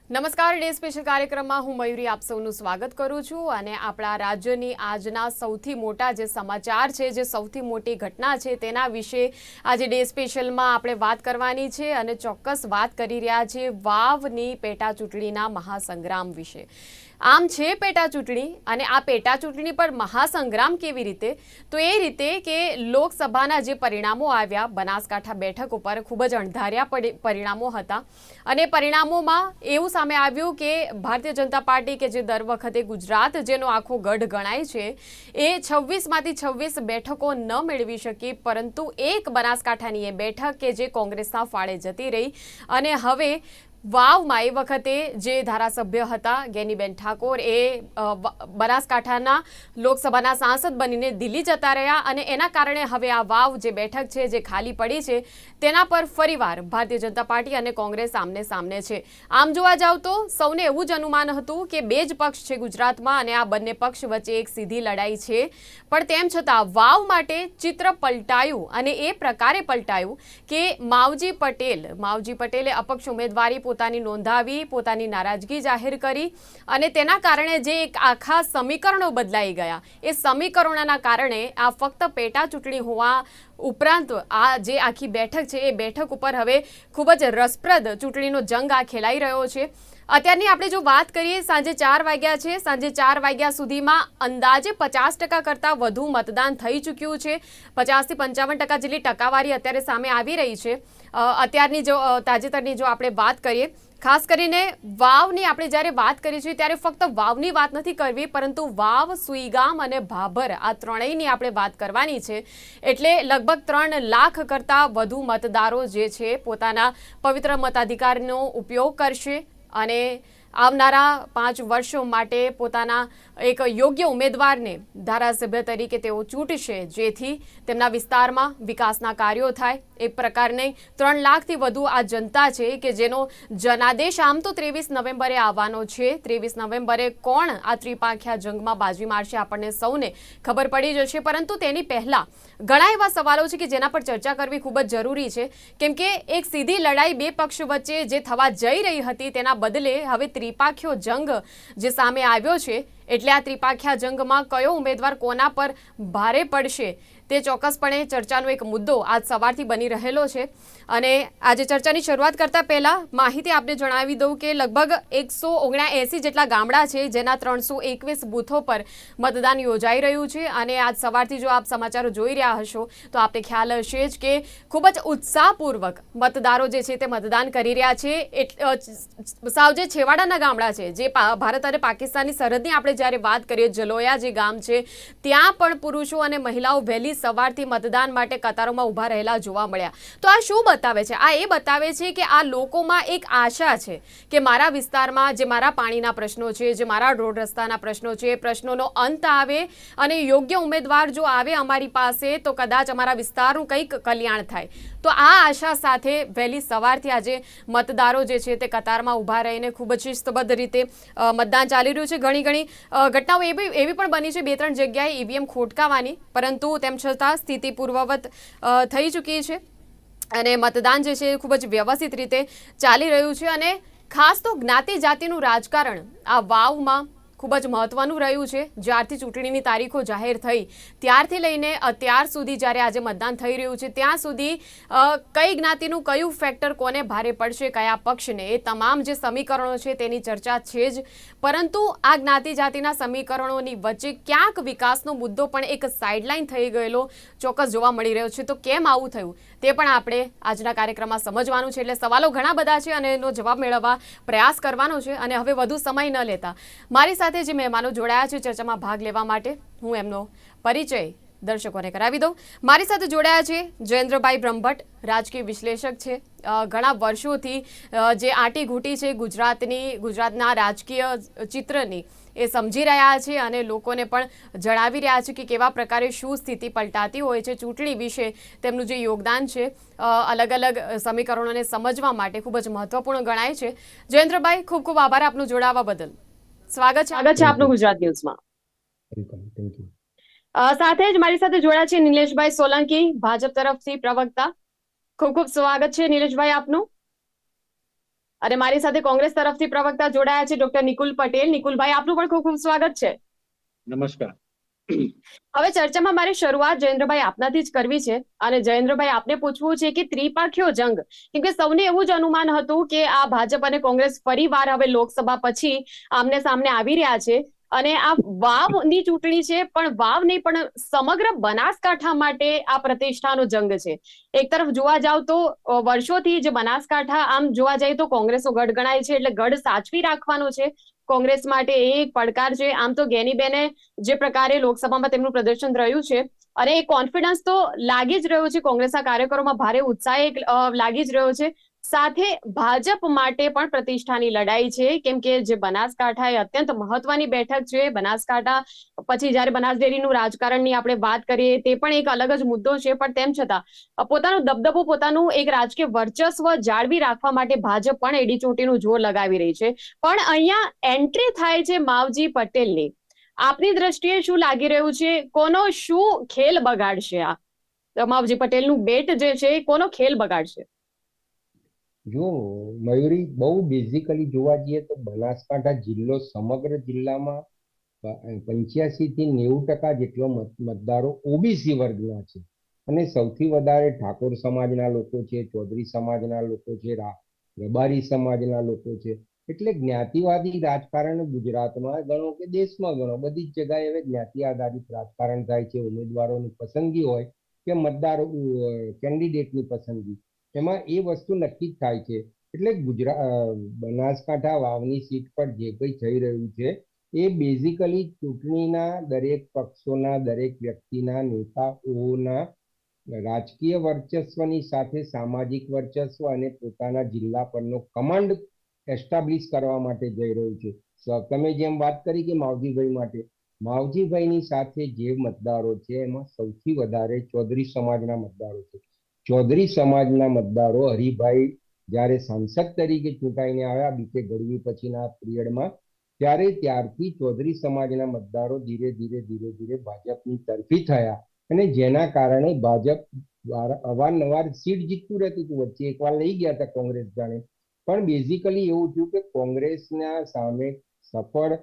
નમસ્કાર, day special કાર્યક્રમમાં હું મયુરી આપ સૌનું સ્વાગત કરું છું અને આપણા રાજ્યની આજના સૌથી મોટા જે સમાચાર છે, જે સૌથી મોટી ઘટના છે તેના વિશે આજે ડે સ્પેશિયલમાં આપણે વાત કરવાની છે અને ચોક્કસ વાત કરી રહ્યા છે વાવની પેટા ચૂંટણીના મહાસંગ્રામ વિશે। આમ છે પેટા ચૂંટણી અને આ પેટા ચૂંટણી પર મહાસંગ્રામ કેવી રીતે, તો એ રીતે કે લોકસભાના જે પરિણામો આવ્યા બનાસકાંઠા બેઠક ઉપર ખૂબ જ અણધાર્યા પરિણામો હતા અને પરિણામોમાં એવું સામે આવ્યું કે ભારતીય જનતા પાર્ટી કે જે દર વખતે ગુજરાત જેનો આખો ગઢ ગણાય છે એ 26માંથી 26 બેઠકો ન મેળવી શકી, પરંતુ એક બનાસકાંઠાની એ બેઠક કે જે કોંગ્રેસના ફાળે જતી રહી અને હવે વાવમાં એ વખતે જે ધારાસભ્ય હતા ગેનીબેન ઠાકોર એ બનાસકાંઠાના લોકસભાના સાંસદ બનીને દિલ્હી જતા રહ્યા અને એના કારણે હવે આ વાવ જે બેઠક છે જે ખાલી પડી છે તેના પર ફરીવાર ભારતીય જનતા પાર્ટી અને કોંગ્રેસ આમને સામને છે। આમ જોવા જાવ તો સૌને એવું જ અનુમાન હતું કે બે જ પક્ષ છે ગુજરાતમાં અને આ બંને પક્ષ વચ્ચે એક સીધી લડાઈ છે, પણ તેમ છતાં વાવ માટે ચિત્ર પલટાયું અને એ પ્રકારે પલટાયું કે માવજી પટેલે અપક્ષ ઉમેદવારી પોતાની નોંધાવી, પોતાની નારાજગી જાહેર કરી અને તેના કારણે જે એક આખા સમીકરણો બદલાઈ ગયા, એ સમીકરણોના કારણે આ ફક્ત પેટા ચૂંટણી હોવા ઉપરાંત આ જે આખી બેઠક છે એ બેઠક ઉપર હવે ખૂબ જ રસપ્રદ ચૂંટણીનો જંગ આ ખેલાઈ રહ્યો છે। અત્યારની આપણે જો વાત કરીએ, સાંજે 4 વાગ્યા છે, સાંજે 4 વાગ્યા સુધીમાં અંદાજે 50% કરતાં વધુ મતદાન થઈ ચૂક્યું છે। 50 થી 55% જેટલી ટકાવારી અત્યારે સામે આવી રહી છે। અત્યારની જો તાજેતરની જો આપણે વાત કરીએ, ખાસ કરીને વાવની આપણે જ્યારે વાત કરીએ છીએ ત્યારે ફક્ત વાવની વાત નથી કરવી, પરંતુ વાવ, સુઈગામ અને ભાભર આ ત્રણેયની આપણે વાત કરવાની છે। એટલે લગભગ 3 લાખ કરતાં વધુ મતદારો જે છે પોતાના પવિત્ર મતાધિકારનો ઉપયોગ કરશે અને આવનારા 5 વર્ષો માટે પોતાના એક યોગ્ય ઉમેદવારને ધારાસભ્ય તરીકે તેઓ ચૂંટશે, જેથી તેમના વિસ્તારમાં વિકાસના કાર્યો થાય। એક પ્રકારની 3 લાખથી વધુ આ જનતા છે કે જેનો જનાદેશ આમ તો 23 નવેમ્બરે આવવાનો છે। 23 નવેમ્બરે કોણ આ ત્રિપાંખ્યા જંગમાં બાજી મારશે આપણને સૌને ખબર પડી જશે, પરંતુ તેની પહેલાં ઘણા એવા સવાલો છે કે જેના પર ચર્ચા કરવી ખૂબ જ જરૂરી છે, કેમ કે એક સીધી લડાઈ બે પક્ષ વચ્ચે જે થવા જઈ રહી હતી તેના બદલે હવે ત્રિપાંખ્યો જંગ જે સામે આવ્યો છે, એટલે આ ત્રિપાંખ્યા જંગમાં કયો ઉમેદવાર કોના પર ભારે પડશે તે ચોક્કસપણે ચર્ચાનો એક મુદ્દો આજ સવારથી બની રહેલો છે। અને આજે ચર્ચાની શરૂઆત કરતાં પહેલાં માહિતી આપને જણાવી દઉં કે લગભગ 179 જેટલા ગામડા છે જેના 321 બૂથો પર મતદાન યોજાઈ રહ્યું છે અને આજ સવારથી જો આપ સમાચારો જોઈ રહ્યા હશો તો આપને ખ્યાલ હશે જ કે ખૂબ જ ઉત્સાહપૂર્વક મતદારો જે છે તે મતદાન કરી રહ્યા છે। સાવ જે છેવાડાના ગામડા છે, જે ભારત અને પાકિસ્તાનની સરહદની આપણે જ્યારે વાત કરીએ, જલોયા જે ગામ છે ત્યાં પણ પુરુષો અને મહિલાઓ વહેલી સવારથી મતદાન માટે કતારોમાં ઊભા રહેલા જોવા મળ્યા। તો આ શું બતાવે છે? આ એ બતાવે છે કે આ લોકોમાં એક આશા છે કે મારા વિસ્તારમાં જે મારા પાણીના પ્રશ્નો છે, જે મારા રોડ રસ્તાના પ્રશ્નો છે, એ પ્રશ્નોનો અંત આવે અને યોગ્ય ઉમેદવાર જો આવે અમારી પાસે તો કદાચ અમારા વિસ્તારનું કંઈક કલ્યાણ થાય। તો આ આશા સાથે વહેલી સવારથી આજે મતદારો જે છે તે કતારમાં ઊભા રહીને ખૂબ જ શિસ્તબદ્ધ રીતે મતદાન ચાલી રહ્યું છે। ઘણી ઘટનાઓ એવી પણ બની છે 2-3 જગ્યાએ ઈવીએમ ખોટકાવાની, પરંતુ તેમ છતાં સ્થિતિ પૂર્વવત થઈ ચૂકી છે અને મતદાન જે છે ખૂબ જ વ્યવસ્થિત રીતે ચાલી રહ્યું છે। અને ખાસ તો જ્ઞાતિ જાતિનું રાજકારણ આ વાવમાં ખૂબ જ મહત્વનું રહ્યું છે। જ્યારથી ચૂંટણીની તારીખો જાહેર થઈ ત્યારથી લઈને અત્યાર સુધી જ્યારે આજે મતદાન થઈ રહ્યું છે ત્યાં સુધી કઈ જ્ઞાતિનું કયું ફેક્ટર કોને ભારે પડશે, કયા પક્ષને, એ તમામ જે સમીકરણો છે તેની ચર્ચા છે જ, પરંતુ આ જ્ઞાતિ જાતિના સમીકરણોની વચ્ચે ક્યાંક વિકાસનો મુદ્દો પણ એક સાઇડલાઇન થઈ ગયેલો ચોક્કસ જોવા મળી રહ્યો છે। તો કેમ આવું થયું તે પણ આપણે આજના કાર્યક્રમમાં સમજવાનું છે। એટલે સવાલો ઘણા બધા છે અને એનો જવાબ મેળવવા પ્રયાસ કરવાનો છે અને હવે વધુ સમય ન લેતા મારી સાથે જે મહેમાનો જોડાયા છે ચર્ચામાં ભાગ લેવા માટે, હું એમનો પરિચય દર્શકોને કરાવી દઉં। મારી સાથે જોડાયા છે જયેન્દ્રભાઈ બ્રહ્મભટ્ટ, રાજકીય વિશ્લેષક છે, ઘણા વર્ષોથી જે આંટીઘૂંટી છે ગુજરાતના રાજકીય ચિત્રની એ સમજી રહ્યા છે અને લોકોને પણ જણાવી રહ્યા છે કે કેવા પ્રકારે શું સ્થિતિ પલટાતી હોય છે ચૂંટણી વિશે, તેમનું જે યોગદાન છે અલગ અલગ સમીકરણોને સમજવા માટે ખૂબ જ મહત્વપૂર્ણ ગણાય છે। જયેન્દ્રભાઈ, ખૂબ ખૂબ આભાર આપનું જોડાવા બદલ। સ્વાગત છે આપનું ગુજરાત ન્યૂઝમાં। સાથે જ મારી સાથે જોડાયા છે નિલેશભાઈ સોલંકી, ભાજપ તરફથી પ્રવક્તા। ખૂબ ખૂબ સ્વાગત છે નિલેશભાઈ આપનું। અને મારી સાથે કોંગ્રેસ તરફથી પ્રવક્તા જોડાયા છે ડોક્ટર નિકુલ પટેલ. નિકુલભાઈ, આપનું પણ ખૂબ ખૂબ સ્વાગત છે. નમસ્કાર. હવે ચર્ચામાં મારી શરૂઆત જયેન્દ્રભાઈ આપનાથી જ કરવી છે અને જયેન્દ્રભાઈ આપને પૂછવું છે કે ત્રિપાખ્યો જંગ, કેમ કે સૌને એવું જ અનુમાન હતું કે આ ભાજપ અને કોંગ્રેસ ફરીવાર હવે લોકસભા પછી આમને સામને આવી રહ્યા છે અને આ વાવની ચૂંટણી છે, પણ વાવ નહીં પણ સમગ્ર બનાસકાંઠા માટે આ પ્રતિષ્ઠાનો જંગ છે. એક તરફ જોવા જાવ તો વર્ષોથી જે બનાસકાંઠા આમ જોવા જાય તો કોંગ્રેસનો ગઢ ગણાય છે, એટલે ગઢ સાચવી રાખવાનો છે કોંગ્રેસ માટે એ એક પડકાર છે. આમ તો ગેનીબેને જે પ્રકારે લોકસભામાં તેમનું પ્રદર્શન રહ્યું છે અને એ કોન્ફિડન્સ તો લાગી જ રહ્યો છે, કોંગ્રેસના કાર્યકરોમાં ભારે ઉત્સાહ લાગી જ રહ્યો છે. સાથે ભાજપ માટે પણ પ્રતિષ્ઠાની લડાઈ છે, કેમ કે જે બનાસકાંઠા એ અત્યંત મહત્વની બેઠક છે. બનાસકાંઠા પછી જ્યારે બનાસ ડેરીનું રાજકારણની આપણે વાત કરીએ તે પણ એક અલગ જ મુદ્દો છે, પણ તેમ છતાં પોતાનો દબદબો, પોતાનું એક રાજકીય વર્ચસ્વ જાળવી રાખવા માટે ભાજપ પણ એડી ચોટીનું જોર લગાવી રહી છે. પણ અહીંયા એન્ટ્રી થાય છે માવજી પટેલની. આપની દ્રષ્ટિએ શું લાગી રહ્યું છે, કોનો શું ખેલ બગાડશે આ માવજી પટેલનું બેટ જે છે કોનો ખેલ બગાડશે? જો મયુરી, બહુ બેઝિકલી જોવા જઈએ તો બનાસકાંઠા જિલ્લો સમગ્ર જિલ્લામાં 85 થી 90% જેટલો મતદારો ઓબીસી વર્ગના છે અને સૌથી વધારે ઠાકોર સમાજના લોકો છે, ચૌધરી સમાજના લોકો છે, રબારી સમાજના લોકો છે. એટલે જ્ઞાતિવાદી રાજકારણ ગુજરાતમાં ગણો કે દેશમાં ગણો, બધી જ જગ્યાએ હવે જ્ઞાતિ આધારિત રાજકારણ થાય છે. ઉમેદવારોની પસંદગી હોય કે મતદારો કેન્ડિડેટની પસંદગી, એમાં એ વસ્તુ નક્કી જ થાય છે. એટલે બનાસકાંઠા વાવની સીટ પર જે કંઈ થઈ રહ્યું છે એ બેઝિકલી ચૂંટણીના દરેક પક્ષોના, દરેક વ્યક્તિના, નેતાઓના રાજકીય વર્ચસ્વની સાથે સામાજિક વર્ચસ્વ અને પોતાના જિલ્લા પરનો કમાન્ડ એસ્ટાબ્લિશ કરવા માટે જઈ રહ્યું છે. તમે જેમ વાત કરી કે માવજીભાઈ માટે, માવજીભાઈની સાથે જે મતદારો છે એમાં સૌથી વધારે ચૌધરી સમાજના મતદારો છે. ચૌધરી સમાજના મતદારો હરિભાઈ જ્યારે સાંસદ તરીકે ચૂંટાઈને આવ્યા બીતે ગઢવી પછીના પિરિયડમાં, ત્યારથી ચૌધરી સમાજના મતદારો ધીરે ધીરે ભાજપની તરફી થયા અને જેના કારણે ભાજપ અવારનવાર સીટ જીતતું રહેતું હતું. વચ્ચે એકવાર લઈ ગયા હતા કોંગ્રેસ જાણે, પણ બેઝિકલી એવું થયું કે કોંગ્રેસના સામે સફળ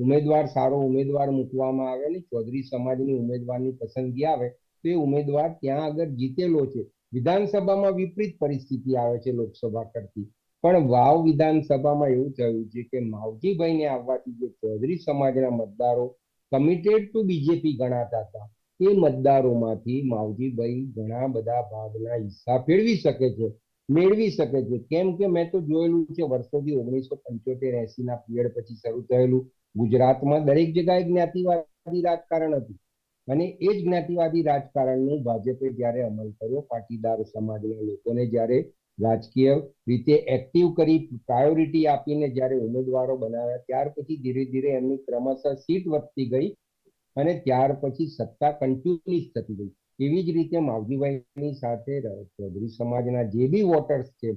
ઉમેદવાર, સારો ઉમેદવાર મૂકવામાં આવે અને ચૌધરી સમાજની ઉમેદવારની પસંદગી આવે તો એ ઉમેદવાર ત્યાં આગળ જીતેલો છે. વિધાનસભામાં વિપરીત પરિસ્થિતિ આવે છે લોકસભા કરતી, પણ વાવ વિધાનસભામાં એવું થયું છે કે માવજીભાઈને આવવાથી જે ચૌધરી સમાજના મતદારો કમિટેડ ટુ બીજેપી ગણાતા હતા, એ મતદારોમાંથી માવજીભાઈ ઘણા બધા ભાગના હિસ્સા મેળવી શકે છે. કેમ કે મેં તો જોયેલું છે વર્ષોથી 1975-80 ના પીરિયડ પછી શરૂ થયેલું ગુજરાતમાં દરેક જગ્યાએ જ્ઞાતિવાદી રાજકારણ હતું અને એ જ જ્ઞાતિવાદી રાજકારણનું ભાજપે જ્યારે અમલ કર્યો, પાટીદાર સમાજના લોકોને જ્યારે રાજકીય રીતે એક્ટિવ કરી, પ્રાયોરિટી આપીને જ્યારે ઉમેદવારો બનાવ્યા, ત્યાર પછી ધીરે ધીરે એમની ક્રમશઃ સીટ વધતી ગઈ અને ત્યાર પછી સત્તા કન્ટિન્યુઅસ થતી ગઈ. એવી જ રીતે માવજીભાઈની સાથે ચૌધરી સમાજના જે બી વોટર્સ છે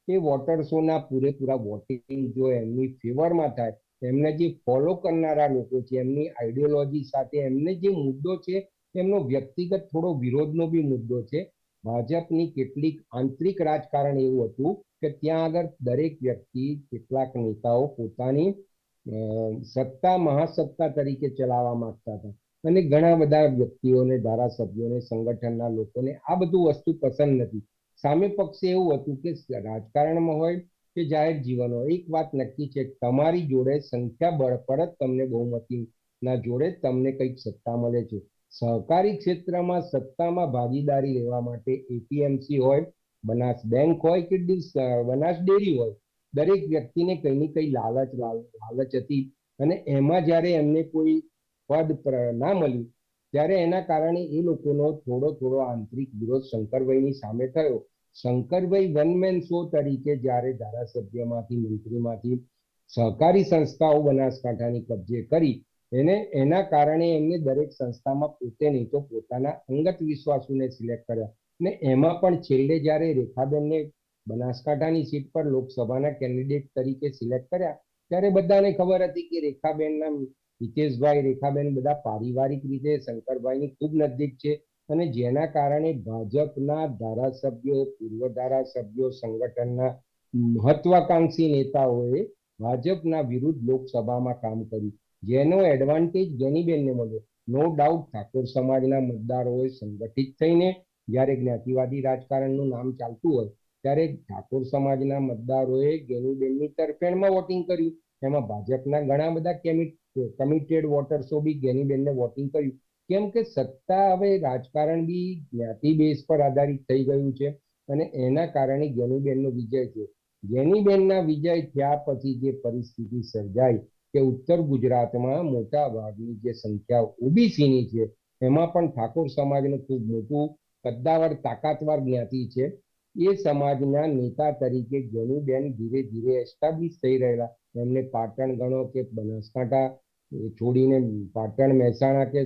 એ વોટર્સોના પૂરેપૂરા વોટિંગ જો એમની ફેવરમાં થાય, એમને જે ફોલો કરનારા લોકો છે એમની આઈડિયોલોજી સાથે એમને જે મુદ્દો છે એમનો વ્યક્તિગત થોડો વિરોધનો બી મુદ્દો છે. ભાજપની કેટલીક આંતરિક રાજકારણ એવું હતું કે ત્યાં આગળ દરેક વ્યક્તિ, કેટલાક નેતાઓ પોતાની સત્તા મહાસત્તા તરીકે ચલાવવા માંગતા હતા અને ઘણા બધા વ્યક્તિઓને, ધારાસભ્યોને, સંગઠનના લોકોને આ બધું વસ્તુ પસંદ નથી. સામે પક્ષે એવું હતું કે રાજકારણમાં હોય કે જાહેર જીવન હોય, એક વાત નક્કી છે, તમારી જોડે સંખ્યા બળ પર જ તમને બહુમતીના જોડે તમને કંઈક સત્તા મળે છે. સહકારી ક્ષેત્રમાં સત્તામાં ભાગીદારી લેવા માટે એપીએમસી હોય, બનાસ બેંક હોય કે બનાસ ડેરી હોય, દરેક વ્યક્તિને કઈ ને કઈ લાલચ હતી અને એમાં જ્યારે એમને કોઈ પદ ના મળ્યું ત્યારે એના કારણે એ લોકોનો થોડો આંતરિક વિરોધ શંકરભાઈની સામે થયો. શંકરભાઈ વન મેન શો તરીકે જ્યારે ધારાસભ્યમાંથી, મંત્રીમાંથી સહકારી સંસ્થાઓ બનાસકાંઠાની કબજે કરી, એના કારણે એમને દરેક સંસ્થામાં પોતે નહીં તો પોતાના અંગત વિશ્વાસોને સિલેક્ટ કર્યા ને એમાં પણ છેલ્લે જ્યારે રેખાબેનને બનાસકાંઠાની સીટ પર લોકસભાના કેન્ડિડેટ તરીકે સિલેક્ટ કર્યા, ત્યારે બધાને ખબર હતી કે રેખાબેનના હિતેશભાઈ, રેખાબેન બધા પારિવારિક રીતે શંકરભાઈની ખૂબ નજીક છે અને જેના કારણે ભાજપના ધારાસભ્યો, પૂર્વ ધારાસભ્યો, સંગઠનના મહત્વાકાંક્ષી નેતાઓએ ભાજપના વિરુદ્ધ લોકસભામાં કામ કર્યું, જેનો એડવાન્ટેજ ગેનીબેનને મળ્યો. નો ડાઉટ ઠાકોર સમાજના મતદારોએ સંગઠિત થઈને જ્યારે જ્ઞાતિવાદી રાજકારણનું નામ ચાલતું હોય ત્યારે ઠાકોર સમાજના મતદારોએ ગેનીબેનની તરફેણમાં વોટિંગ કર્યું. એમાં ભાજપના ઘણા બધા કમિટેડ વોટર્સો બી ગેનીબેનને વોટિંગ કર્યું. કેમ કે સત્તા હવે રાજકારણ બી જ્ઞાતિ બેઝ પર આધારિત થઈ ગયું છે અને એના કારણે ગેનીબેનનો વિજય છે. ગેનીબેનના વિજય થયા પછી જે પરિસ્થિતિ સર્જાઈ કે ઉત્તર ગુજરાતમાં મોટા ભાગની જે સંખ્યા ઓબીસીની છે એમાં પણ ઠાકોર સમાજનું ખૂબ મોટું કદ્દાવર તાકાતવાર જ્ઞાતિ છે. એ સમાજના નેતા તરીકે ગેનીબેન ધીરે ધીરે એસ્ટાબ્લિશ થઈ રહેલા. એમને પાટણ ગણો કે બનાસકાંઠા છોડીને પાટણ, મહેસાણા કે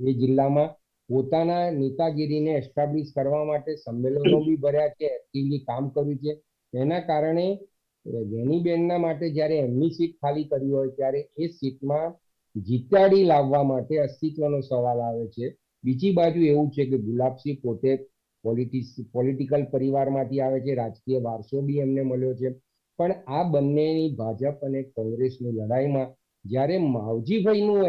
એ જિલ્લામાં પોતાના નેતાગીરીને એસ્ટાબ્લિશ કરવા માટે સંમેલનો બી ભર્યા છે, એક્ટિવલી કામ કર્યું છે. એના કારણે ગેનીબેનના માટે જ્યારે એમની સીટ ખાલી કરી હોય ત્યારે એ સીટમાં જીતાડી લાવવા માટે અસ્તિત્વનો સવાલ આવે છે. બીજી બાજુ એવું છે કે ગુલાબસિંહ પોતે પોલિટિકલ પરિવારમાંથી આવે છે, રાજકીય વારસો બી એમને મળ્યો છે. પણ આ બંનેની ભાજપ અને કોંગ્રેસની લડાઈમાં જ્યારે માવજીભાઈનું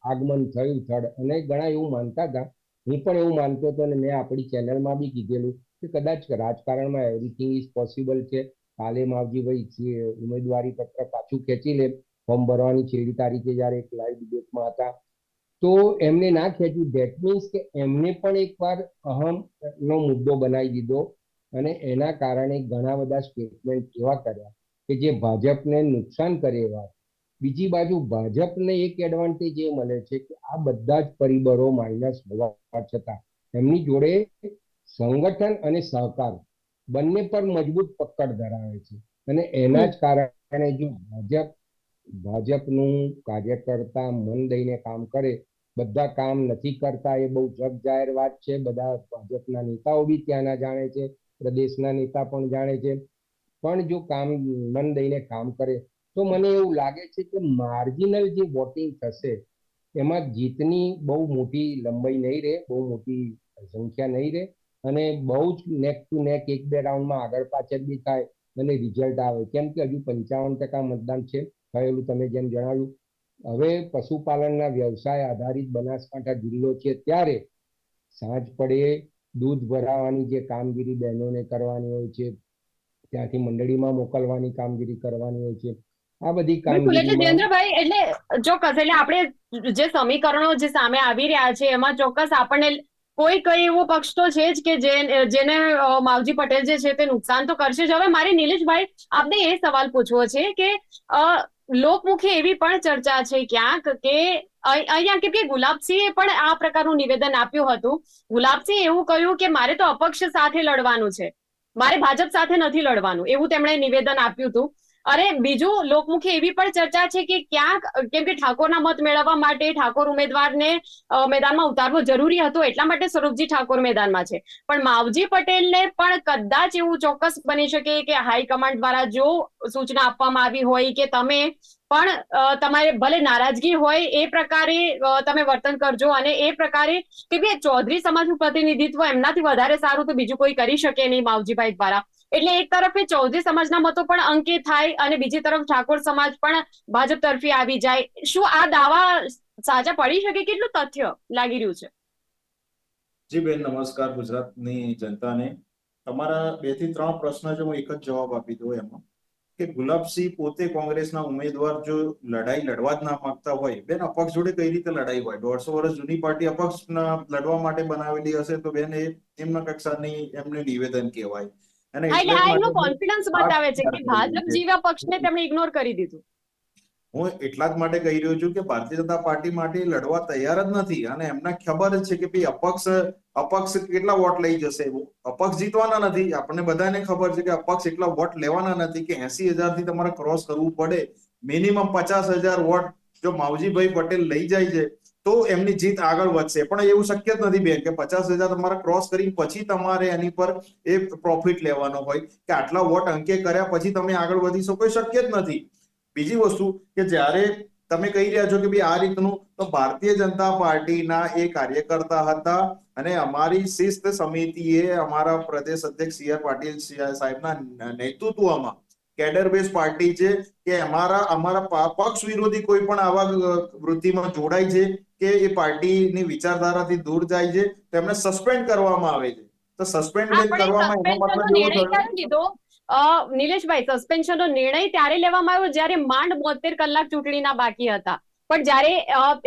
આગમન થયું થડ, અને ઘણા એવું માનતા હતા, હું પણ એવું માનતો હતો અને મેં આપણી ચેનલમાં બી કીધેલું કે કદાચ રાજકારણમાં એવરીથિંગ ઇઝ પોસિબલ છે. કાલે માવજીભાઈ ઉમેદવારી પત્ર પાછું ખેંચી લે, ફોર્મ ભરવાની છેલ્લી તારીખે જ્યારે એક લાઈવ ડિબેટમાં હતા તો એમને ના ખેંચ્યું. ધેટ મીન્સ કે એમને પણ એકવાર અહમનો મુદ્દો બનાવી દીધો અને એના કારણે ઘણા બધા સ્ટેટમેન્ટ એવા કર્યા કે જે ભાજપને નુકસાન કરે એવા. બીજી બાજુ ભાજપને એક એડવાન્ટેજ એ મળે છે કે આ બધા જ પરિબળો માઇનસ હોવા છતાં એમની જોડે સંગઠન અને સહકાર બંને પર મજબૂત પકડ ધરાવે છે. અને એના જ કારણે જો ભાજપનું કાર્યકર્તા મન દઈને કામ કરે, બધા કામ નથી કરતા એ બહુ જગ જાહેર વાત છે. બધા ભાજપના નેતાઓ બી ત્યાંના જાણે છે, પ્રદેશના નેતા પણ જાણે છે. પણ જો કામ મન દઈને કામ કરે તો મને એવું લાગે છે કે માર્જિનલ જે વોટિંગ થશે એમાં જીતની બહુ મોટી લંબાઈ નહીં રહે, બહુ મોટી સંખ્યા નહીં રહે અને બહુ જ નેક ટુ નેક 1-2 રાઉન્ડમાં આગળ પાછળ બી થાય અને રિઝલ્ટ આવે. કેમ કે હજુ 55% મતદાન છે થયેલું, તમે જેમ જણાવ્યું. હવે પશુપાલનના વ્યવસાય આધારિત બનાસકાંઠા જિલ્લો છે ત્યારે સાંજ પડે દૂધ ભરાવાની જે કામગીરી બહેનોને કરવાની હોય છે, ત્યાંથી મંડળીમાં મોકલવાની કામગીરી કરવાની હોય છે. આ બધી બિલકુલ, એટલે કામગીરીમાં જયેન્દ્રભાઈ, એટલે ચોક્કસ, એટલે આપણે જે સમીકરણો જે સામે આવી રહ્યા છે એમાં ચોક્કસ આપણને કોઈ એવો પક્ષ તો છે જ કે જેને માવજી પટેલ જે છે તે નુકસાન તો કરશે જ. હવે મારે નિલેશભાઈ આપને એ સવાલ પૂછવો છે કે લોકમુખે એવી પણ ચર્ચા છે ક્યાંક કે અહીંયા કેમ કે ગુલાબસિંહે પણ આ પ્રકારનું નિવેદન આપ્યું હતું. ગુલાબસિંહે એવું કહ્યું કે મારે તો અપક્ષ સાથે લડવાનું છે, મારે ભાજપ સાથે નથી લડવાનું, એવું તેમણે નિવેદન આપ્યું હતું. અરે બીજું, લોકમુખે એવી પણ ચર્ચા છે કે ક્યાંક કેમ કે ઠાકોરના મત મેળવવા માટે ઠાકોર ઉમેદવારને મેદાનમાં ઉતારવો જરૂરી હતો, એટલા માટે સ્વરૂપજી ઠાકોર મેદાનમાં છે. પણ માવજી પટેલને પણ કદાચ એવું ચોક્કસ બની શકે કે હાઈકમાન્ડ દ્વારા જો સૂચના આપવામાં આવી હોય કે તમે પણ તમારે ભલે નારાજગી હોય એ પ્રકારે તમે વર્તન કરજો, અને એ પ્રકારે કે ચૌધરી સમાજનું પ્રતિનિધિત્વ એમનાથી વધારે સારું તો બીજું કોઈ કરી શકે નહીં માવજીભાઈ દ્વારા. એટલે એક તરફ એ ચૌધરી સમાજના મતો પણ અંકિત થાય અને બીજી તરફ ઠાકોર સમાજ પણ ભાજપ તરફી આવી જાય. શું આ દાવા સાચા પડી શકે? કેટલું તથ્ય લાગી રહ્યું છે? જી બેન, નમસ્કાર ગુજરાતની જનતાને. તમારા 2 થી 3 પ્રશ્ન જો હું એક જ જવાબ આપી દઉં એમાં કે ગુલાબસિંહ પોતે કોંગ્રેસના ઉમેદવાર જો લડાઈ લડવા જ ના માંગતા હોય, બેન અપક્ષ જોડે કઈ રીતે લડાઈ હોય? 150 વર્ષ જૂની પાર્ટી અપક્ષ લડવા માટે બનાવેલી હશે તો બેન એ એમના કક્ષાની એમને નિવેદન કહેવાય. અને એટલે એટલે આ જ એમનો માટે કોન્ફિડન્સ બતાવે છે કે ભાજપ જેવા પક્ષને તેમણે ઇગ્નોર કરી દીધું. હું એટલા જ માટે કહી રહ્યો છું કે ભારતીય જનતા પાર્ટી માટે લડવા તૈયાર જ નથી અને એમને ખબર જ છે કે ભાઈ અપક્ષ કેટલા વોટ લઈ જશે. અપક્ષ જીતવાના નથી, આપણને બધાને ખબર છે કે અપક્ષ એટલા વોટ લેવાના નથી કે 80,000 થી તમારે ક્રોસ કરવું પડે. મિનિમમ 50,000 વોટ જો માવજીભાઈ પટેલ લઈ જાય છે તો એમની જીત આગળ વધશે. પણ એવું શક્ય જ નથી બેન કે 50,000 તમારે ક્રોસ કરી પછી તમારે એની પર એ પ્રોફિટ લેવાનો હોય કે આટલા વોટ અંકે કર્યા પછી તમે આગળ વધી શકો, એ શક્ય જ નથી. બીજી વસ્તુ કે જ્યારે તમે કહી રહ્યા છો કે ભાઈ આ રીતનું, તો ભારતીય જનતા પાર્ટીના એ કાર્યકર્તા હતા અને અમારી શિસ્ત સમિતિએ અમારા પ્રદેશ અધ્યક્ષ CR પાટીલ સાહેબના નેતૃત્વમાં કેડર બેઝ પાર્ટી છે કે અમારા પક્ષ વિરોધી કોઈ પણ આવા વૃત્તિમાં જોડાય છે કે એ પાર્ટીની વિચારધારાથી દૂર જાય છે તો એમને સસ્પેન્ડ કરવામાં આવે છે. તો સસ્પેન્ડ હા, પણ એ કરવામાં એનો સસ્પેન્શનનો મતલબ એવો નિર્ણય થયો. ક્યારે લીધો? નિલેશભાઈ, સસ્પેન્શનનો નિર્ણય ત્યારે લેવામાં આવ્યો જ્યારે માંડ 72 કલાક ચૂંટણીના બાકી હતા. પણ જ્યારે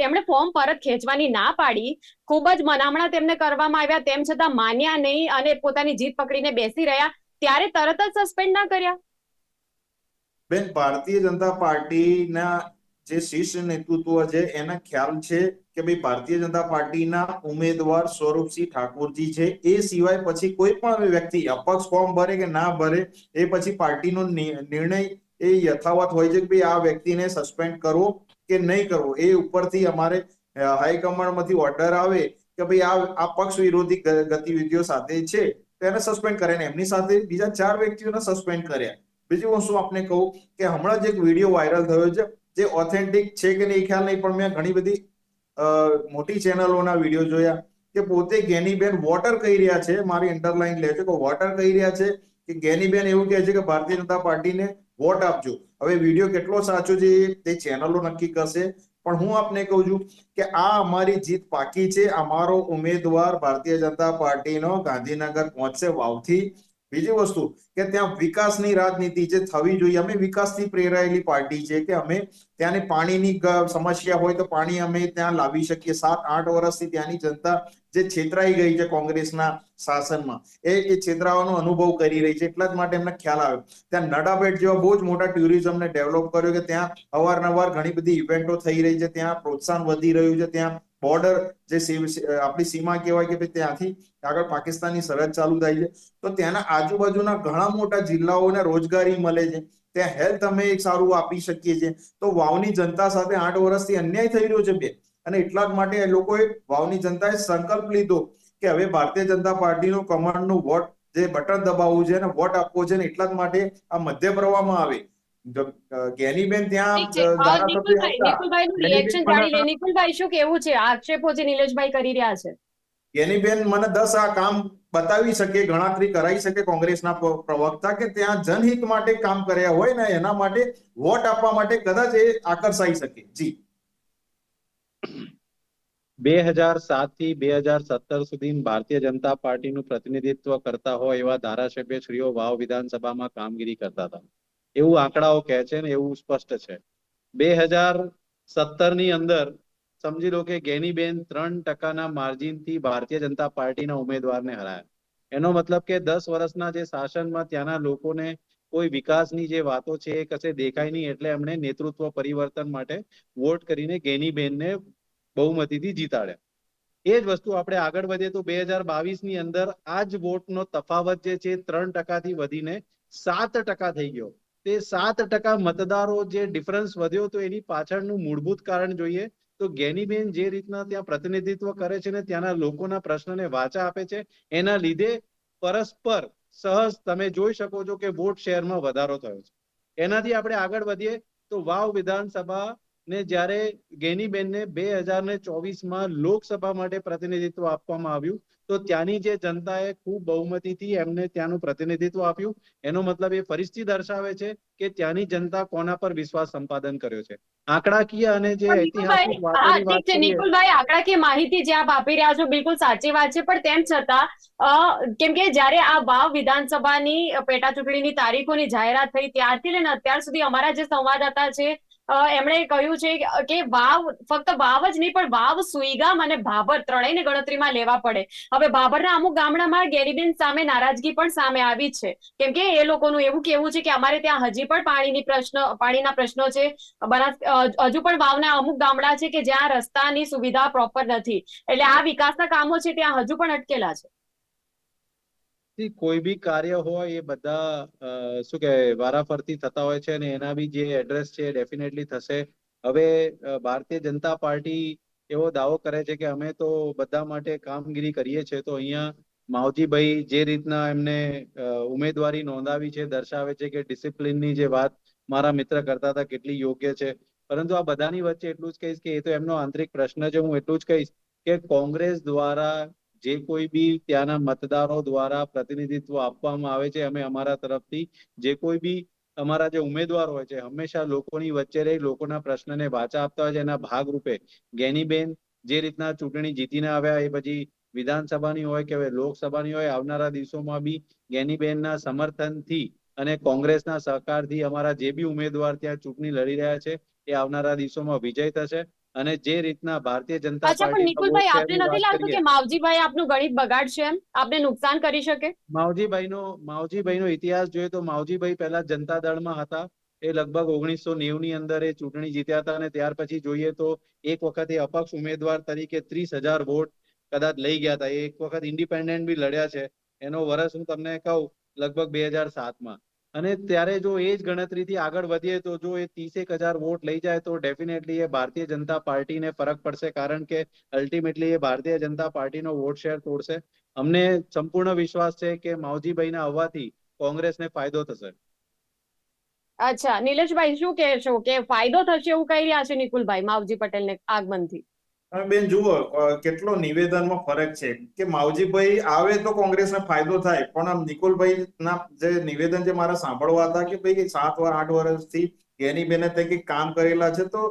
એમણે ફોર્મ પરત ખેંચવાની ના પાડી, ખૂબ જ મનામણા તેમને કરવામાં આવ્યા, તેમ છતાં માન્યા નહીં અને પોતાની જીત પકડીને બેસી રહ્યા, ત્યારે તરત જ સસ્પેન્ડ ના કર્યા? બેન, ભારતીય જનતા પાર્ટીના જે શીર્ષ નેતૃત્વ છે એને ખ્યાલ છે કે ભાઈ ભારતીય જનતા પાર્ટીના ઉમેદવાર સ્વરૂપસિંહ ઠાકોરજી છે, એ સિવાય પછી કોઈ પણ વ્યક્તિ અપક્ષ ફોર્મ ભરે કે ના ભરે, એ પછી પાર્ટીનો નિર્ણય એ યથાવત હોય છે કે ભાઈ આ વ્યક્તિને સસ્પેન્ડ કરવો કે નહીં કરવો. એ ઉપરથી અમારે હાઈકમાન્ડમાંથી ઓર્ડર આવે કે ભાઈ આ પક્ષ વિરોધી ગતિવિધિઓ સાથે છે તો એને સસ્પેન્ડ કરે. એમની સાથે બીજા 4 વ્યક્તિઓને સસ્પેન્ડ કર્યા. બીજું હું શું આપને કહું કે હમણાં જ એક વિડીયો વાયરલ થયો છે, જે ઓથેન્ટિક છે કે નહીં ખ્યાલ નહીં, પણ મેં ઘણી બધી મોટી ચેનલોના વિડીયો જોયા કે પોતે ગેનીબેન વોટર કહી રહ્યા છે, મારી અંડરલાઈન લે છે કે વોટર કહી રહ્યા છે કે ગેનીબેન એવું કહે છે કે ભારતીય જનતા પાર્ટીને વોટ આપજો. હવે વિડીયો કેટલો સાચો છે તે ચેનલો નક્કી કરશે, પણ હું આપને કહું છું કે આ અમારી જીત પાકી છે. અમારો ઉમેદવાર ભારતીય જનતા પાર્ટીનો ગાંધીનગર પહોંચશે વાવથી. બીજી વસ્તુ કે ત્યાં વિકાસની રાજનીતિ જે થવી જોઈએ, અમે વિકાસથી પ્રેરાયેલી પાર્ટી છે કે અમે ત્યાંની પાણીની સમસ્યા હોય તો પાણી અમે ત્યાં લાવી શકીએ. 7-8 વર્ષથી ત્યાંની જનતા જે છેતરાઈ ગઈ છે કોંગ્રેસના શાસનમાં, એ છેતરાવાનો અનુભવ કરી રહી છે. એટલા જ માટે એમને ખ્યાલ આવ્યો. ત્યાં નડાબેટ જેવા બહુ જ મોટા ટુરિઝમને ડેવલપ કર્યો કે ત્યાં અવારનવાર ઘણી બધી ઇવેન્ટો થઈ રહી છે, ત્યાં પ્રોત્સાહન વધી રહ્યું છે, ત્યાં બોર્ડર જે આપણી સીમા કહેવાય કે ભાઈ ત્યાંથી આગળ પાકિસ્તાનની સરહદ ચાલુ થાય છે, તો ત્યાંના આજુબાજુના ઘણા મોટા જિલ્લાઓને રોજગારી મળે છે. ત્યાં હેલ્થ અમે એક સારું આપી શકીએ છીએ. તો વાવની જનતા સાથે 8 વર્ષથી અન્યાય થઈ રહ્યો છે બે, અને એટલા જ માટે એ લોકોએ વાવની જનતાએ સંકલ્પ લીધો કે હવે ભારતીય જનતા પાર્ટીનું કમળનું વોટ જે બટન દબાવવું છે અને વોટ આપવો છે, ને એટલા જ માટે આ મધ્ય પ્રવાહમાં આવે. ગેનીબેન ત્યાં ઠીક છે. ધારાસભ્ય હતા. નિકુલભાઈનું રિએક્શન જાણી લે. નિકુલભાઈ, શું કેવું છે આક્ષેપો જે નિલેશભાઈ કરી રહ્યા છે? ગેનીબેન મને 10 આ કામ બતાવી શકે, ગણતરી કરાવી શકે કોંગ્રેસના પ્રવક્તા કે ત્યાં જનહિત માટે કામ કર્યા હોય ને એના માટે વોટ આપવા માટે કદાચ એ આકર્ષાઈ શકે. જી, 2007 થી 2017 સુધી ભારતીય જનતા પાર્ટીનું પ્રતિનિધિત્વ કરતા હોય એવા ધારાસભ્ય શ્રીઓ વાવ વિધાનસભામાં કામગીરી કરતા હતા એવું આંકડાઓ કહે છે ને એવું સ્પષ્ટ છે. 2017 ની અંદર સમજી લો કે ગેનીબેન 3% માર્જિનથી ભારતીય જનતા પાર્ટીના ઉમેદવારને હરાયા. એનો મતલબ કે 10 વર્ષના જે શાસનમાં ત્યાંના લોકોને કોઈ વિકાસની જે વાતો છે એ કશે દેખાય નહીં, એટલે એમણે નેતૃત્વ પરિવર્તન માટે વોટ કરીને ગેનીબેનને બહુમતીથી જીતાડ્યા. એ જ વસ્તુ આપણે આગળ વધીએ તો 2022 ની અંદર આ જ વોટનો તફાવત જે છે 3% થી વધીને 7% થઈ ગયો. તે 7% મતદારો જે ડિફરન્સ વધ્યો તો એની પાછળનું મૂળભૂત કારણ જોઈએ તો ગેનીબેન જે રીતના ત્યાં પ્રતિનિધિત્વ કરે છે ને ત્યાંના લોકોના પ્રશ્નને વાચા આપે છે, એના લીધે પરસ્પર સહજ તમે જોઈ શકો છો કે વોટ શેરમાં વધારો થયો છે. એનાથી આપણે આગળ વધીએ તો વાવ વિધાનસભા ને જ્યારે ગેનીબેનને 2024માં લોકસભા માટે પ્રતિનિધિત્વ આપવામાં આવ્યું તો ત્યાંની જે જનતાએ ખૂબ બહુમતીથી એમને ત્યાંનું પ્રતિનિધિત્વ આપ્યું. એનો મતલબ એ ફરીથી દર્શાવે છે કે ત્યાંની જનતા કોના પર વિશ્વાસ સંપાદન કર્યો છે. આંકડાકીય અને જે ઐતિહાસિક વાતોની વાત કરીએ, નિકુલભાઈ, આંકડાકીય માહિતી જે આપ આપી રહ્યા છો બિલકુલ સાચી વાત છે, પણ તેમ છતાં કેમ કે જ્યારે આ વાવ વિધાનસભાની પેટા ચૂંટણીની તારીખોની જાહેરાત થઈ ત્યારથી લઈને અત્યાર સુધી અમારા જે સંવાદદાતા છે એમણે કહ્યું છે કે વાવ, ફક્ત વાવ જ નહીં પણ વાવ, સુઈગામ અને ભાભર ત્રણેયને ગણતરીમાં લેવા પડે. હવે ભાભરના અમુક ગામડામાં ગેનીબેન સામે નારાજગી પણ સામે આવી છે, કેમ કે એ લોકોનું એવું કહેવું છે કે અમારે ત્યાં હજી પણ પાણીના પ્રશ્નો છે. હજુ પણ વાવના અમુક ગામડા છે કે જ્યાં રસ્તાની સુવિધા પ્રોપર નથી, એટલે આ વિકાસના કામો છે ત્યાં હજુ પણ અટકેલા છે. કોઈ બી કાર્ય હોય એ બધા શું કહેવાય વારાફરતી થતા હોય છે અને એના બી જે એડ્રેસ છે ડેફિનેટલી થશે. હવે ભારતીય જનતા પાર્ટી એવો દાવો કરે છે કે અમે તો બધા માટે કામગીરી કરીએ છીએ, તો અહીંયા માવજીભાઈ જે રીતના એમને ઉમેદવારી નોંધાવી છે દર્શાવે છે કે ડિસિપ્લિનની જે વાત મારા મિત્ર કરતા હતા કેટલી યોગ્ય છે. પરંતુ આ બધાની વચ્ચે એટલું જ કહીશ કે એ તો એમનો આંતરિક પ્રશ્ન છે. હું એટલું જ કહીશ કે કોંગ્રેસ દ્વારા જે કોઈ બી ત્યાંના મતદારો દ્વારા પ્રતિનિધિત્વ આપવામાં આવે છે, અમે અમારા તરફથી જે કોઈ બી અમારા જે ઉમેદવાર હોય છે હંમેશા લોકોની વચ્ચે રહી લોકોના પ્રશ્નને વાચા આપતા હોય છે. એના ભાગરૂપે ગેનીબેન જે રીતના ચૂંટણી જીતીને આવ્યા એ પછી વિધાનસભાની હોય કે હવે લોકસભાની હોય, આવનારા દિવસોમાં બી ગેનીબેનના સમર્થનથી અને કોંગ્રેસના સહકારથી અમારા જે બી ઉમેદવાર ત્યાં ચૂંટણી લડી રહ્યા છે એ આવનારા દિવસોમાં વિજય થશે. અને જે રીતના ભારતીય જનતા અચ્છા, પણ પાર્ટીના વોટ નિકુલભાઈ, આપને શેરની નથી વાત લાગતું કરીએ, કે માવજીભાઈ આપનું ગણિત બગાડશે, એમ આપને નુકસાન કરી શકે? માવજીભાઈનો ઇતિહાસ જોઈએ તો માવજીભાઈ પહેલા જનતા દળમાં હતા. એ લગભગ 1990 ની અંદર એ ચૂંટણી જીત્યા હતા અને ત્યાર પછી જોઈએ તો એક વખત એ અપક્ષ ઉમેદવાર તરીકે 30,000 વોટ કદાચ લઈ ગયા હતા. એ એક વખત ઇન્ડિપેન્ડન્ટ બી લડ્યા છે. એનો વર્ષ હું તમને કહું લગભગ 2007માં. અને ત્યારે જો એ જ ગણતરીથી આગળ વધીએ તો જો એ 30,000 વોટ લઈ જાય તો ડેફિનેટલી એ ભારતીય જનતા પાર્ટીને ફરક પડશે, કારણ કે અલ્ટિમેટલી એ ભારતીય જનતા પાર્ટીનો વોટ શેર તોડશે. અમને સંપૂર્ણ વિશ્વાસ છે કે માવજીભાઈના આવવાથી કોંગ્રેસને ફાયદો થશે. અચ્છા, નિલેશભાઈ, શું કહેશો કે ફાયદો થશે એવું કહી રહ્યા છે નિકુલભાઈ માવજી પટેલને આગમનથી? બેન જુઓ, કેટલો નિવેદનમાં ફરક છે કે માવજીભાઈ આવે તો કોંગ્રેસને ફાયદો થાય, પણ આમ નિકુલભાઈ ના જે નિવેદન જે મારા સાંભળવા હતા કે ભાઈ 7-8 વર્ષથી ગેનીબેને તે કંઈક કામ કરેલા છે તો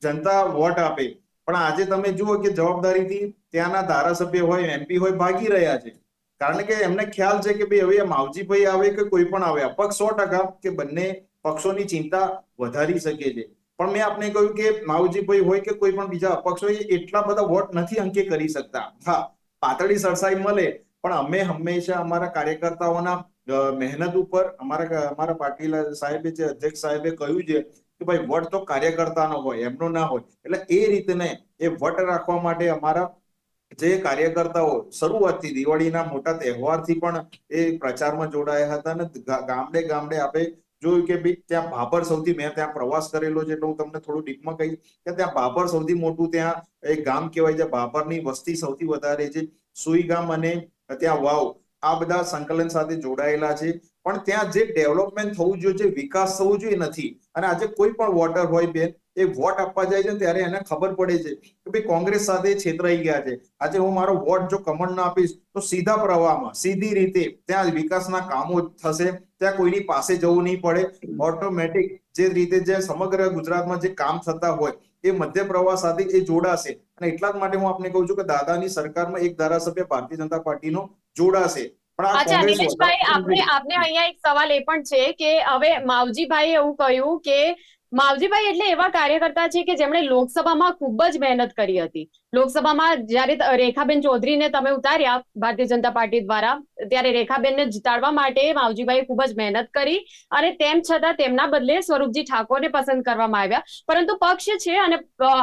જનતા વોટ આપે. પણ આજે તમે જુઓ કે જવાબદારીથી ત્યાંના ધારાસભ્ય હોય, એમપી હોય, ભાગી રહ્યા છે. કારણ કે એમને ખ્યાલ છે કે ભાઈ હવે માવજીભાઈ આવે કે કોઈ પણ આવે, અપક્ષ 100% કે બંને પક્ષોની ચિંતા વધારી શકે છે. પણ મેં આપને કહ્યું કે માવજીભાઈ હોય કે કોઈ પણ બીજા અપક્ષ હોય એટલા બધા વોટ નથી અંકે કરી શકતા. હા, પાતળી સરસાઈ મળે, પણ અમે હંમેશા અમારા કાર્યકર્તાઓના મહેનત ઉપર અમારા પાટીલ સાહેબે જે અધ્યક્ષ સાહેબે કહ્યું છે કે ભાઈ વોટ તો કાર્યકર્તાનો હોય, એમનો ના હોય. એટલે એ રીતને એ વોટ રાખવા માટે અમારા જે કાર્યકર્તાઓ શરૂઆતથી દિવાળીના મોટા તહેવારથી પણ એ પ્રચારમાં જોડાયા હતા અને ગામડે ગામડે આપણે જોયું કે ભાઈ ત્યાં ભાભર સૌથી, મેં ત્યાં પ્રવાસ કરેલો છે એટલે હું તમને થોડું ડીપમાં કહીશ કે ત્યાં ભાભર સૌથી મોટું ત્યાં એક ગામ કહેવાય છે. ભાભરની વસ્તી સૌથી વધારે છે. સુઈ ગામ અને ત્યાં વાવ, આ બધા સંકલન સાથે જોડાયેલા છે. પણ ત્યાં જે ડેવલપમેન્ટ થવું જોઈએ, જે વિકાસ થવું જોઈએ, નથી. અને આજે કોઈ પણ વોટર હોય બેન, એ વોટ આપવા જાય છે ત્યારે એને ખબર પડે છે કે ભાઈ કોંગ્રેસ સાથે છેતરાઈ ગયા છે. આજે હું મારો વોટ જો કમળને આપીશ તો સીધા પ્રવાહમાં સીધી રીતે ત્યાં વિકાસના કામો થશે. ત્યાં કોઈની પાસે જવું નહીં પડે. ઓટોમેટિક જે રીતે જે સમગ્ર ગુજરાતમાં જે કામ થતા હોય એ મધ્ય પ્રવાહ સાથે એ જોડાશે. અને એટલા જ માટે હું આપને કહું છું કે દાદાની સરકારમાં એક ધારાસભ્ય ભારતીય જનતા પાર્ટીનો જોડાશે. પણ આ અચ્છા, કોંગ્રેસ નિલેશભાઈ, આપને અહીંયા એક સવાલ એ પણ છે કે હવે માવજીભાઈએ એવું કહ્યું કે માવજીભાઈ એટલે એવા કાર્યકર્તા છે કે જેમણે લોકસભામાં ખૂબ જ મહેનત કરી હતી. લોકસભામાં જ્યારે રેખાબેન ચૌધરીને તમે ઉતાર્યા ભારતીય જનતા પાર્ટી દ્વારા, ત્યારે રેખાબેનને જીતાડવા માટે માવજીભાઈએ ખૂબ જ મહેનત કરી અને તેમ છતાં તેમના બદલે સ્વરૂપજી ઠાકોરને પસંદ કરવામાં આવ્યા. પરંતુ પક્ષ છે અને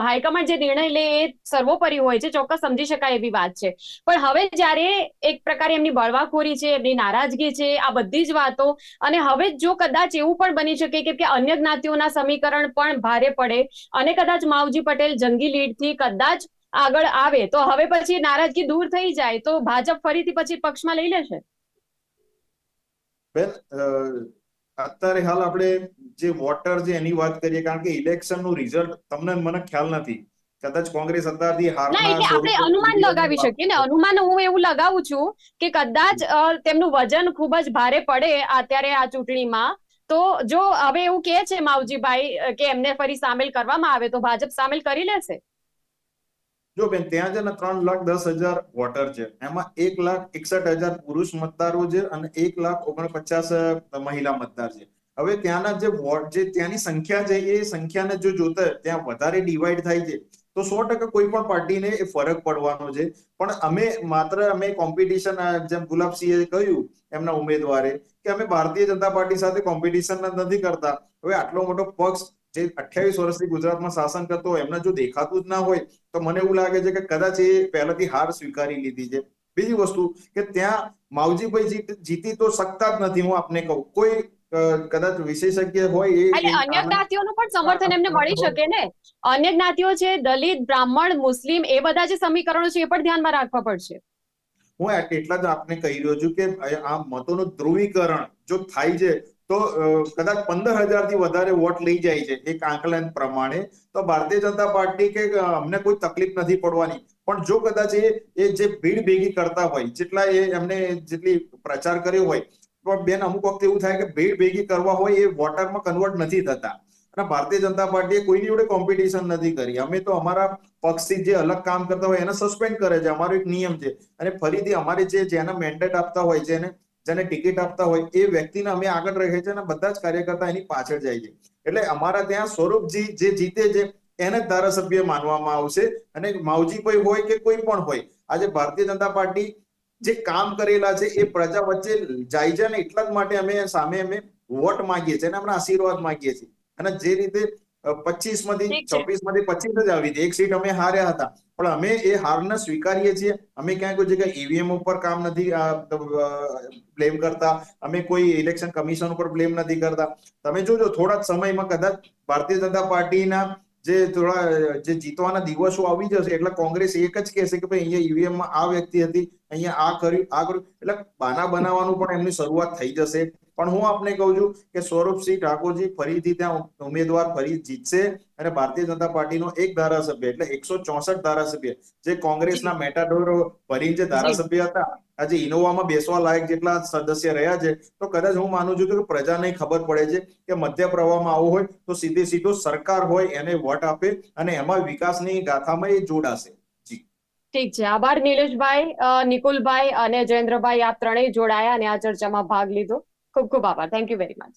હાઈકમાન્ડ જે નિર્ણય લે એ સર્વોપરી હોય છે, ચોક્કસ સમજી શકાય એવી વાત છે. પણ હવે જ્યારે એક પ્રકારે એમની બળવાખોરી છે, એમની નારાજગી છે, આ બધી જ વાતો, અને હવે જો કદાચ એવું પણ બની શકે કે અન્ય જ્ઞાતિઓના સમીકરણ પણ ભારે પડે અને કદાચ માવજી પટેલ જંગી લીડથી કદાચ આગળ આવે તો હવે પછી નારાજગી દૂર થઈ જાય તો ભાજપ ફરીથી પછી પક્ષમાં લઈ લેશે? બેન, અત્યારે હાલ આપણે જે વોટર છે એની વાત કરીએ, કારણ કે ઇલેક્શનનું રિઝલ્ટ તમને મને ખ્યાલ નથી. કદાચ કોંગ્રેસ અત્યારથી ના, એટલે હારના આપણે અનુમાન લગાવી શકીએ ને. અનુમાન હું એવું લગાવું છું કે કદાચ તેમનું વજન ખૂબ જ ભારે પડે અત્યારે આ ચૂંટણીમાં, તો જો હવે એવું કહે છે માવજીભાઈ કે એમને ફરી સામેલ કરવામાં આવે તો ભાજપ સામેલ કરી લેશે. જો બેન, ત્યાં છે ને 3,10,000 વોટર છે, એમાં 1,61,000 પુરુષ મતદારો છે અને 1,49,000 મહિલા મતદાર છે. હવે ત્યાંના જે વોટ, જે ત્યાંની સંખ્યા છે, એ સંખ્યાને જો જોતા ત્યાં વધારે ડિવાઈડ થાય છે તો 100% કોઈ પણ પાર્ટીને એ ફરક પડવાનો છે. પણ અમે કોમ્પિટિશન, જેમ ગુલાબસિંહે કહ્યું એમના ઉમેદવારે કે અમે ભારતીય જનતા પાર્ટી સાથે કોમ્પિટિશન નથી કરતા. હવે આટલો મોટો પક્ષ જે 28 વર્ષથી ગુજરાતમાં શાસન કરતો હોય, એમને જો દેખાતું જ ના હોય તો મને એવું લાગે છે કે કદાચ એ પહેલાથી હાર સ્વીકારી લીધી છે. બીજી વસ્તુ કે ત્યાં માવજીભાઈ જીતી તો શકતા જ નથી. હું આપને કહું, કોઈ કદાચ વિશેષજ્ઞ હોય એટલે અન્ય જ્ઞાતિઓનું પણ સમર્થન એમને મળી શકે ને. અન્ય જ્ઞાતિઓ છે, દલિત, બ્રાહ્મણ, મુસ્લિમ, એ બધા જે સમીકરણો છે એ પણ ધ્યાનમાં રાખવા પડશે. હું એટલા જ આપને કહી રહ્યો છું કે આ મતોનું ધ્રુવીકરણ જો થાય છે તો કદાચ 15,000 થી વધારે વોટ લઈ જાય છે એક આંકલન પ્રમાણે, તો ભારતીય જનતા પાર્ટી કે અમને કોઈ તકલીફ નથી પડવાની. પણ જો કદાચ એ જે ભીડ ભેગી કરતા હોય, જેટલા એમને જેટલી પ્રચાર કર્યો હોય, પણ બેન અમુક વખતે એવું થાય કે ભેડ ભેગી કરવા હોય એ વોટરમાં કન્વર્ટ નથી થતા. અને ભારતીય જનતા પાર્ટીએ કોઈની જોડે કોમ્પિટિશન નથી કરી. અમે તો અમારા પક્ષથી જે અલગ કામ કરતા હોય એને સસ્પેન્ડ કરે છે, અમારો એક નિયમ છે. અને ફરીથી અમારે જેને મેન્ડેટ આપતા હોય, જેને ટિકિટ આપતા હોય એ વ્યક્તિને અમે આગળ રહે છે અને બધા જ કાર્યકર્તા એની પાછળ જાય છે. એટલે અમારા ત્યાં સ્વરૂપજી જે જીતે છે એને જ ધારાસભ્ય માનવામાં આવશે. અને માવજીભાઈ હોય કે કોઈ પણ હોય, આજે ભારતીય જનતા પાર્ટી જે કામ કરેલા છે એ પ્રજા વચ્ચે જાય છે, ને એટલા જ માટે અમે વોટ માંગીએ છીએ અને એમના આશીર્વાદ માંગીએ છીએ. અને જે રીતે 25 માંથી ઠીક છે. 26 માંથી 25 જ આવી હતી, એક સીટ અમે હાર્યા હતા, પણ અમે એ હારને સ્વીકારીએ છીએ. અમે ક્યાંય કોઈ જગ્યાએ ઈવીએમ ઉપર કામ નથી બ્લેમ કરતા, અમે કોઈ ઇલેક્શન કમિશન ઉપર બ્લેમ નથી કરતા. તમે જોજો થોડા જ સમયમાં કદાચ ભારતીય જનતા પાર્ટીના જે જીતવાના દિવસો આવી જશે એટલે કોંગ્રેસ એક જ કહેશે કે ભાઈ અહીંયા ઈવીએમ માં આ વ્યક્તિ હતી, અહીંયા આ કર્યું. એટલે બાના બનાવવાનું પણ એમની શરૂઆત થઈ જશે. પણ હું આપને કહું છું કે સ્વરૂપસિંહ ઠાકોરજી ફરીથી ત્યાં ઉમેદવાર ફરી જીતશે અને ભારતીય જનતા પાર્ટીનો એક ધારાસભ્ય એટલે 164 ધારાસભ્ય જે કોંગ્રેસના મેટાડોર ભરીને જે ધારાસભ્ય હતા, આજે ઇનોવામાં બેસવા લાયક જેટલા સદસ્ય રહ્યા છે. તો કદાચ હું માનું છું કે પ્રજાને ખબર પડે છે કે મધ્ય પ્રવાહમાં આવવું હોય તો સીધો સરકાર હોય એને વોટ આપે અને એમાં વિકાસની ગાથામાં એ જોડાશે. ઠીક છે, આભાર નિલેશભાઈ, નિકુલભાઈ અને જયેન્દ્રભાઈ, આપ ત્રણેય જોડાયા અને આ ચર્ચામાં ભાગ લીધો. ખૂબ ખૂબ આભાર. Thank you very much.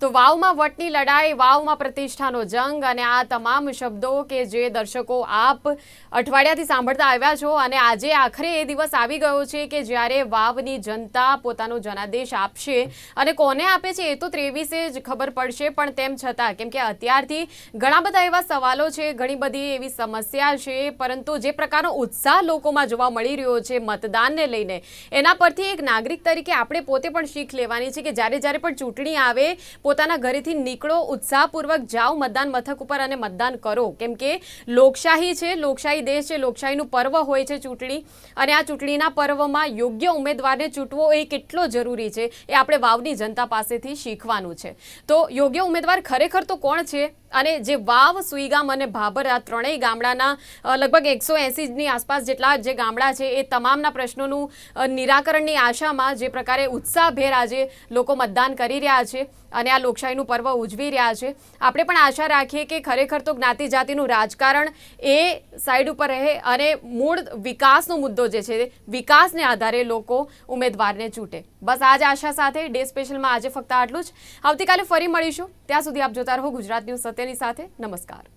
તો વાવમાં વટની લડાઈ, વાવમાં પ્રતિષ્ઠાનો જંગ અને આ તમામ શબ્દો કે જે દર્શકો આપ અઠવાડિયાથી સાંભળતા આવ્યા છો, અને આજે આખરે એ દિવસ આવી ગયો છે કે જ્યારે વાવની જનતા પોતાનો જનાદેશ આપશે. અને કોને આપે છે એ તો 23 જ ખબર પડશે. પણ તેમ છતાં, કેમ કે અત્યારથી ઘણા બધા એવા સવાલો છે, ઘણી બધી એવી સમસ્યા છે, પરંતુ જે પ્રકારનો ઉત્સાહ લોકોમાં જોવા મળી રહ્યો છે મતદાનને લઈને, એના પરથી એક નાગરિક તરીકે આપણે પોતે પણ શીખ લેવાની છે કે જ્યારે પણ ચૂંટણી આવે પોતાના ઘરેથી નીકળો, ઉત્સાહપૂર્વક જાઓ મતદાન મથક ઉપર અને મતદાન કરો. કેમ કે લોકશાહી છે, લોકશાહી દેશ છે, લોકશાહીનું પર્વ હોય છે ચૂંટણી. અને આ ચૂંટણીના પર્વમાં યોગ્ય ઉમેદવારને ચૂંટવો એ કેટલો જરૂરી છે એ આપણે વાવની જનતા પાસેથી શીખવાનું છે. તો યોગ્ય ઉમેદવાર ખરેખર તો કોણ છે? અને જે વાવ, સુઈગામ અને ભાભર આ ત્રણેય ગામડાના લગભગ 180ની આસપાસ જેટલા જે ગામડા છે એ તમામના પ્રશ્નોનું નિરાકરણની આશામાં જે પ્રકારે ઉત્સાહભેર આજે લોકો મતદાન કરી રહ્યા છે અને આ લોકશાહીનું પર્વ ઉજવી રહ્યા છે, આપણે પણ આશા રાખીએ કે ખરેખર તો જ્ઞાતિ જાતિનું રાજકારણ એ સાઈડ ઉપર રહે અને મૂળ વિકાસનો મુદ્દો જે છે, વિકાસને આધારે લોકો ઉમેદવારને ચૂંટે. બસ આ જ આશા સાથે ડે સ્પેશિયલમાં આજે ફક્ત આટલું જ. આવતીકાલે ફરી મળીશું. ત્યાં સુધી આપ જોતા રહો ગુજરાત ન્યૂઝ સત્યની સાથે. નમસ્કાર.